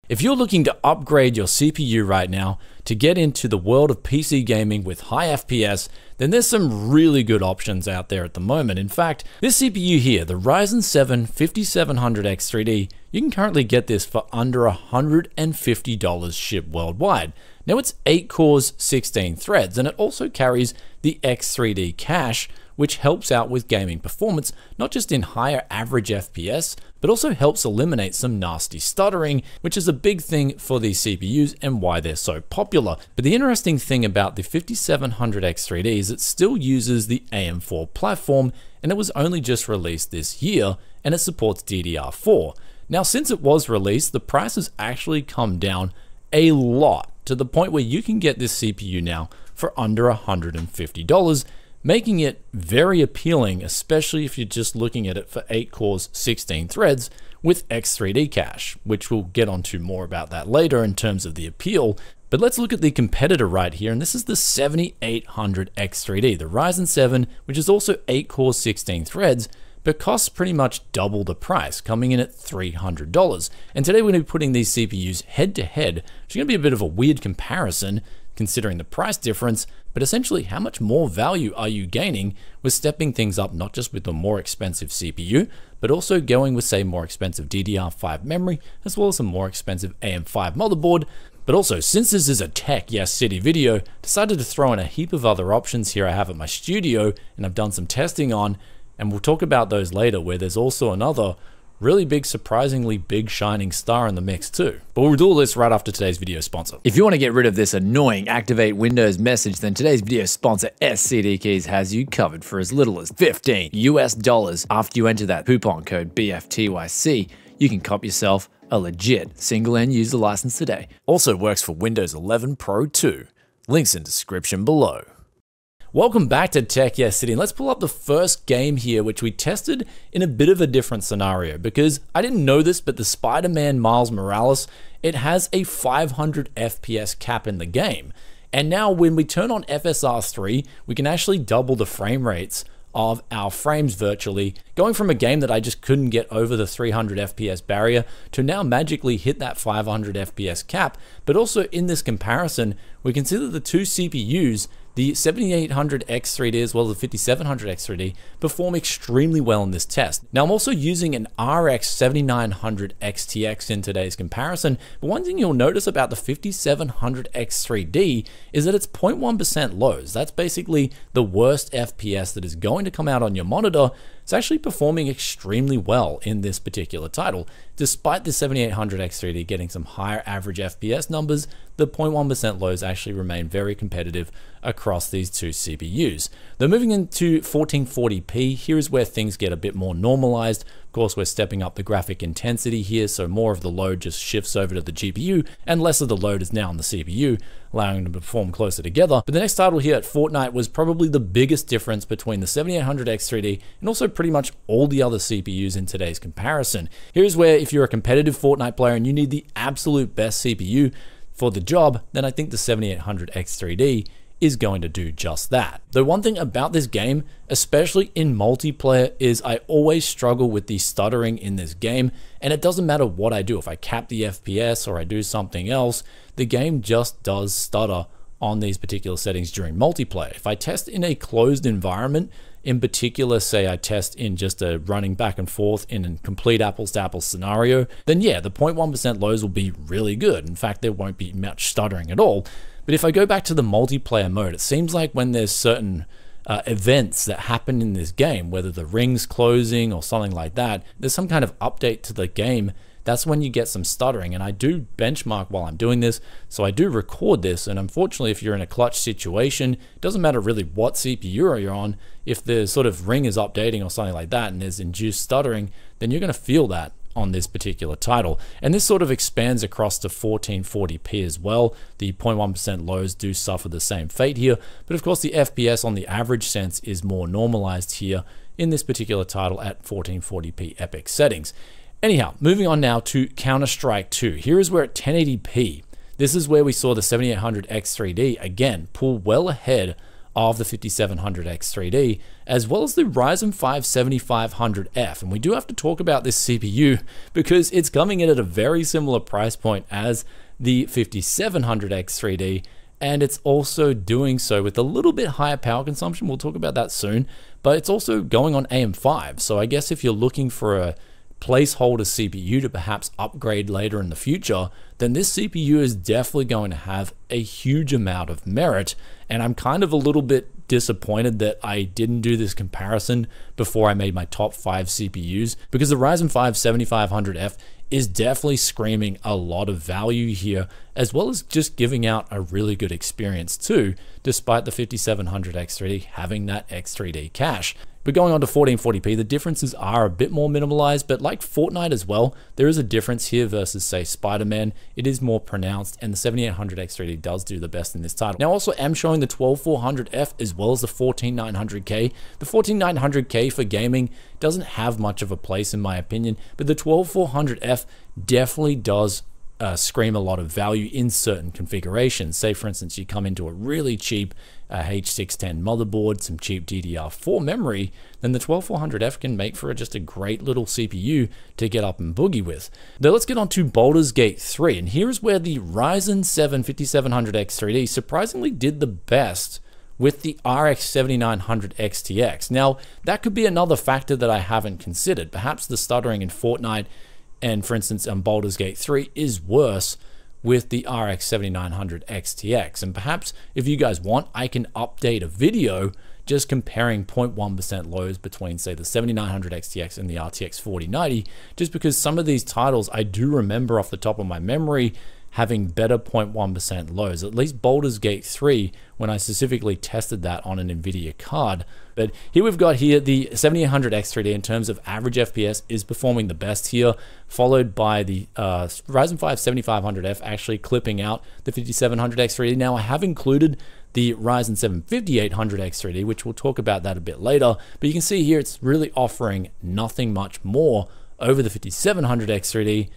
If you're looking to upgrade your CPU right now to get into the world of PC gaming with high FPS, then there's some really good options out there at the moment. In fact, this CPU here, the Ryzen 7 5700X3D, you can currently get this for under $150 shipped worldwide. Now it's 8 cores, 16 threads, and it also carries the X3D cache, which helps out with gaming performance, not just in higher average FPS, but also helps eliminate some nasty stuttering, which is a big thing for these CPUs and why they're so popular. But the interesting thing about the 5700X3D is it still uses the AM4 platform, and it was only just released this year, and it supports DDR4. Now, since it was released, the price has actually come down a lot, to the point where you can get this CPU now for under $150, making it very appealing, especially if you're just looking at it for 8 cores, 16 threads with X3D cache, which we'll get onto more about that later in terms of the appeal. But let's look at the competitor right here, and this is the 7800X3D, the Ryzen 7, which is also 8 cores, 16 threads, but costs pretty much double the price, coming in at $300. And today we're going to be putting these CPUs head to head, which is going to be a bit of a weird comparison considering the price difference, but essentially how much more value are you gaining with stepping things up, not just with the more expensive CPU, but also going with, say, more expensive DDR5 memory, as well as a more expensive AM5 motherboard. But also, since this is a Tech Yes City video, decided to throw in a heap of other options here I have at my studio and I've done some testing on, and we'll talk about those later, where there's also another really big, surprisingly big shining star in the mix too. But we'll do all this right after today's video sponsor. If you want to get rid of this annoying activate Windows message, then today's video sponsor SCD Keys has you covered for as little as $15 US. After you enter that coupon code BFTYC, you can cop yourself a legit single end user license today. Also works for Windows 11 Pro too. Links in description below. Welcome back to Tech Yes City, and let's pull up the first game here, which we tested in a bit of a different scenario, because I didn't know this, but the Spider-Man Miles Morales, it has a 500 FPS cap in the game. And now when we turn on FSR 3, we can actually double the frame rates of our frames virtually, going from a game that I just couldn't get over the 300 FPS barrier to now magically hit that 500 FPS cap. But also in this comparison, we can see that the two CPUs, the 7800X3D as well as the 5700X3D, perform extremely well in this test. Now I'm also using an RX 7900 XTX in today's comparison, but one thing you'll notice about the 5700X3D is that it's 0.1% lows. That's basically the worst FPS that is going to come out on your monitor. It's actually performing extremely well in this particular title. Despite the 7800X3D getting some higher average FPS numbers, the 0.1% lows actually remain very competitive across these two CPUs. Though moving into 1440p, here's where things get a bit more normalized. Of course, we're stepping up the graphic intensity here, so more of the load just shifts over to the GPU, and less of the load is now on the CPU, allowing them to perform closer together. But the next title here at Fortnite was probably the biggest difference between the 7800X3D and also pretty much all the other CPUs in today's comparison. Here's where, if you're a competitive Fortnite player and you need the absolute best CPU for the job, then I think the 7800X3D is going to do just that. The one thing about this game, especially in multiplayer, is I always struggle with the stuttering in this game, and it doesn't matter what I do. If I cap the FPS or I do something else, the game just does stutter on these particular settings during multiplayer. If I test in a closed environment, in particular, say I test in just a running back and forth in a complete apples to apples scenario, then yeah, the 0.1% lows will be really good. In fact, there won't be much stuttering at all. But if I go back to the multiplayer mode, it seems like when there's certain events that happen in this game, whether the ring's closing or something like that, there's some kind of update to the game, that's when you get some stuttering. And I do benchmark while I'm doing this, so I do record this, and unfortunately if you're in a clutch situation, it doesn't matter really what CPU you're on, if the sort of ring is updating or something like that and there's induced stuttering, then you're going to feel that on this particular title. And this sort of expands across to 1440p as well. The 0.1% lows do suffer the same fate here, but of course the FPS on the average sense is more normalized here in this particular title at 1440p epic settings. Anyhow, moving on now to Counter-Strike 2. Here is where at 1080p, this is where we saw the 7800X3D again pull well ahead of the 5700X3D, as well as the Ryzen 5 7500F. And we do have to talk about this CPU because it's coming in at a very similar price point as the 5700X3D, and it's also doing so with a little bit higher power consumption. We'll talk about that soon, but it's also going on AM5. So I guess if you're looking for a placeholder CPU to perhaps upgrade later in the future, then this CPU is definitely going to have a huge amount of merit. And I'm kind of a little bit disappointed that I didn't do this comparison before I made my top 5 CPUs, because the Ryzen 5 7500F is definitely screaming a lot of value here, as well as just giving out a really good experience too, despite the 5700X3D having that X3D cache. But going on to 1440p, the differences are a bit more minimalized, but like Fortnite as well, there is a difference here versus, say, Spider-Man. It is more pronounced, and the 7800X3D does do the best in this title. Now, also am showing the 12400F as well as the 14900K. The 14900K for gaming doesn't have much of a place in my opinion, but the 12400F definitely does scream a lot of value in certain configurations. Say, for instance, you come into a really cheap H610 motherboard, some cheap DDR4 memory, then the 12400F can make for just a great little CPU to get up and boogie with. Now let's get on to Baldur's Gate 3, and here's where the Ryzen 7 5700X3D surprisingly did the best with the RX 7900 XTX. Now, that could be another factor that I haven't considered. Perhaps the stuttering in Fortnite and, for instance, Baldur's Gate 3 is worse with the RX 7900 XTX. And perhaps if you guys want, I can update a video just comparing 0.1% lows between, say, the 7900 XTX and the RTX 4090, just because some of these titles I do remember off the top of my memory having better 0.1% lows, at least Baldur's Gate 3, when I specifically tested that on an NVIDIA card. But here we've got here the 7800 X3D in terms of average FPS is performing the best here, followed by the Ryzen 5 7500F actually clipping out the 5700 X3D. Now I have included the Ryzen 7 5800 X3D, which we'll talk about that a bit later, but you can see here it's really offering nothing much more over the 5700 X3D,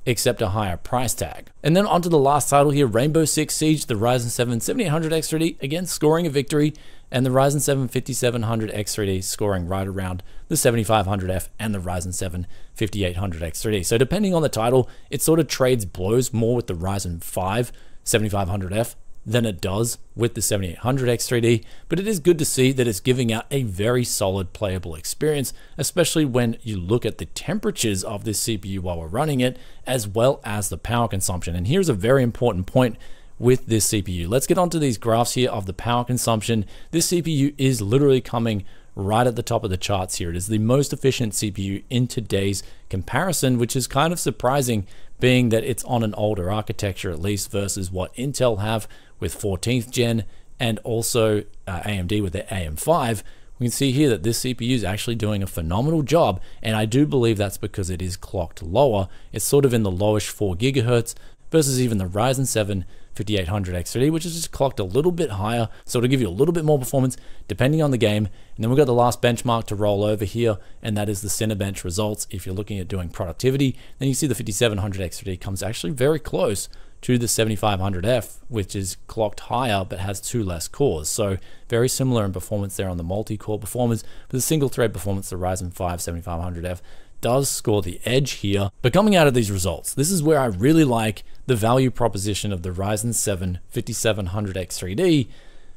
except a higher price tag. And then onto the last title here, Rainbow Six Siege, the Ryzen 7 7800 X3D, again scoring a victory, and the Ryzen 7 5700 X3D scoring right around the 7500F and the Ryzen 7 5800 X3D. So depending on the title, it sort of trades blows more with the Ryzen 5 7500F than it does with the 7800 X3D, but it is good to see that it's giving out a very solid playable experience, especially when you look at the temperatures of this CPU while we're running it, as well as the power consumption. And here's a very important point with this CPU. Let's get onto these graphs here of the power consumption. This CPU is literally coming right at the top of the charts here. It is the most efficient CPU in today's comparison, which is kind of surprising, being that it's on an older architecture at least versus what Intel have with 14th gen and also AMD with their AM5. We can see here that this CPU is actually doing a phenomenal job, and I do believe that's because it is clocked lower. It's sort of in the lowish 4 gigahertz versus even the Ryzen 7 5800 X3D, which is just clocked a little bit higher, so it'll give you a little bit more performance depending on the game. And then we've got the last benchmark to roll over here, and that is the Cinebench results. If you're looking at doing productivity, then you see the 5700 X3D comes actually very close to the 7500F, which is clocked higher but has 2 less cores. So very similar in performance there on the multi-core performance, but the single thread performance, the Ryzen 5 7500F does score the edge here. But coming out of these results, this is where I really like the value proposition of the Ryzen 7 5700 X3D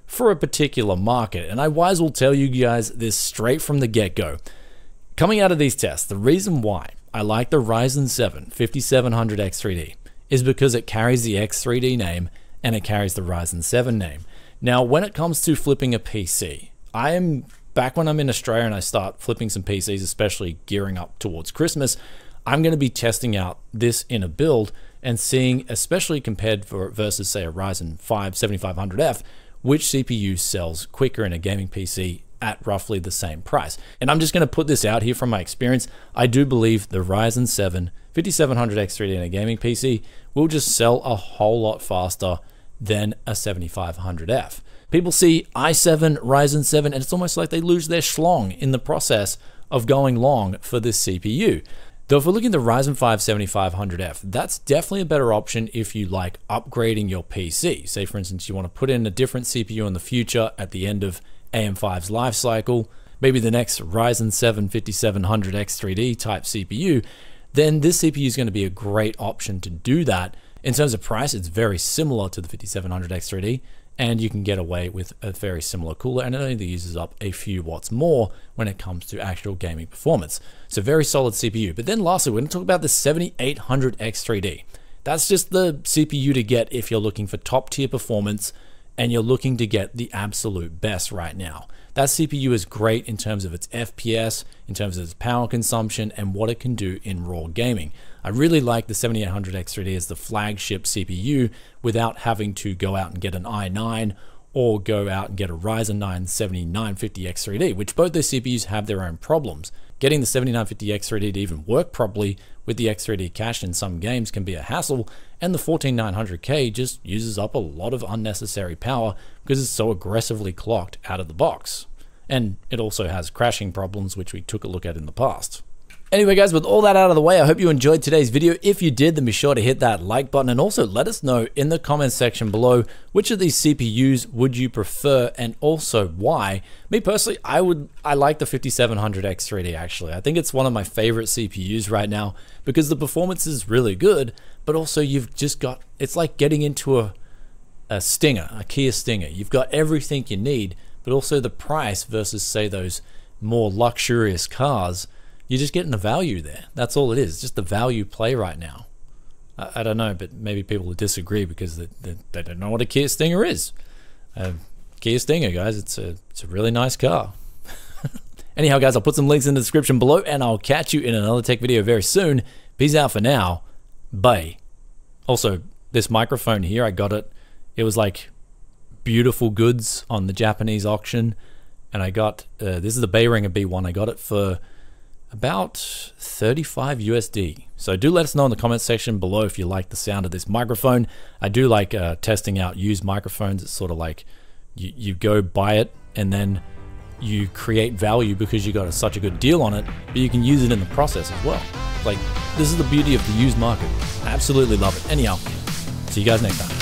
for a particular market. And I might as well tell you guys this straight from the get-go. Coming out of these tests, the reason why I like the Ryzen 7 5700 X3D is because it carries the X3D name and it carries the Ryzen 7 name. Now, when it comes to flipping a PC, back when I'm in Australia and I start flipping some PCs, especially gearing up towards Christmas, I'm going to be testing out this in a build and seeing, especially compared versus, say, a Ryzen 5 7500F, which CPU sells quicker in a gaming PC at roughly the same price. And I'm just going to put this out here from my experience. I do believe the Ryzen 7 5700 X3D in a gaming PC will just sell a whole lot faster than a 7500F. People see i7, Ryzen 7, and it's almost like they lose their schlong in the process of going long for this CPU. Though if we're looking at the Ryzen 5 7500F, that's definitely a better option if you like upgrading your PC. Say for instance, you want to put in a different CPU in the future at the end of AM5's life cycle, maybe the next Ryzen 7 5700X3D type CPU, then this CPU is going to be a great option to do that. In terms of price, it's very similar to the 5700X3D, and you can get away with a very similar cooler, and it only uses up a few watts more when it comes to actual gaming performance. So very solid CPU. But then lastly, we're going to talk about the 7800X3D. That's just the CPU to get if you're looking for top tier performance and you're looking to get the absolute best right now. That CPU is great in terms of its FPS, in terms of its power consumption, and what it can do in raw gaming. I really like the 7800X3D as the flagship CPU without having to go out and get an i9 or go out and get a Ryzen 9 7950X3D, which both those CPUs have their own problems. Getting the 7950X3D to even work properly with the X3D cache in some games can be a hassle, and the 14900K just uses up a lot of unnecessary power because it's so aggressively clocked out of the box. And it also has crashing problems, which we took a look at in the past. Anyway guys, with all that out of the way, I hope you enjoyed today's video. If you did, then be sure to hit that like button, and also let us know in the comments section below which of these CPUs would you prefer and also why. Me personally, I like the 5700X3D actually. I think it's one of my favorite CPUs right now because the performance is really good, but also you've just got, it's like getting into a Stinger, a Kia Stinger. You've got everything you need, but also the price versus say those more luxurious cars. You're just getting the value there. That's all it is, just the value play right now. I don't know, but maybe people will disagree because they don't know what a Kia Stinger is. Kia Stinger, guys, it's a really nice car. Anyhow, guys, I'll put some links in the description below, and I'll catch you in another tech video very soon. Peace out for now. Bye. Also, this microphone here, I got it. It was like beautiful goods on the Japanese auction, and I got, this is the Behringer B1. I got it for about 35 USD. So do let us know in the comment section below if you like the sound of this microphone. I do like testing out used microphones. It's sort of like you go buy it and then you create value because you got such a good deal on it, but you can use it in the process as well. Like, this is the beauty of the used market. I absolutely love it. Anyhow, see you guys next time.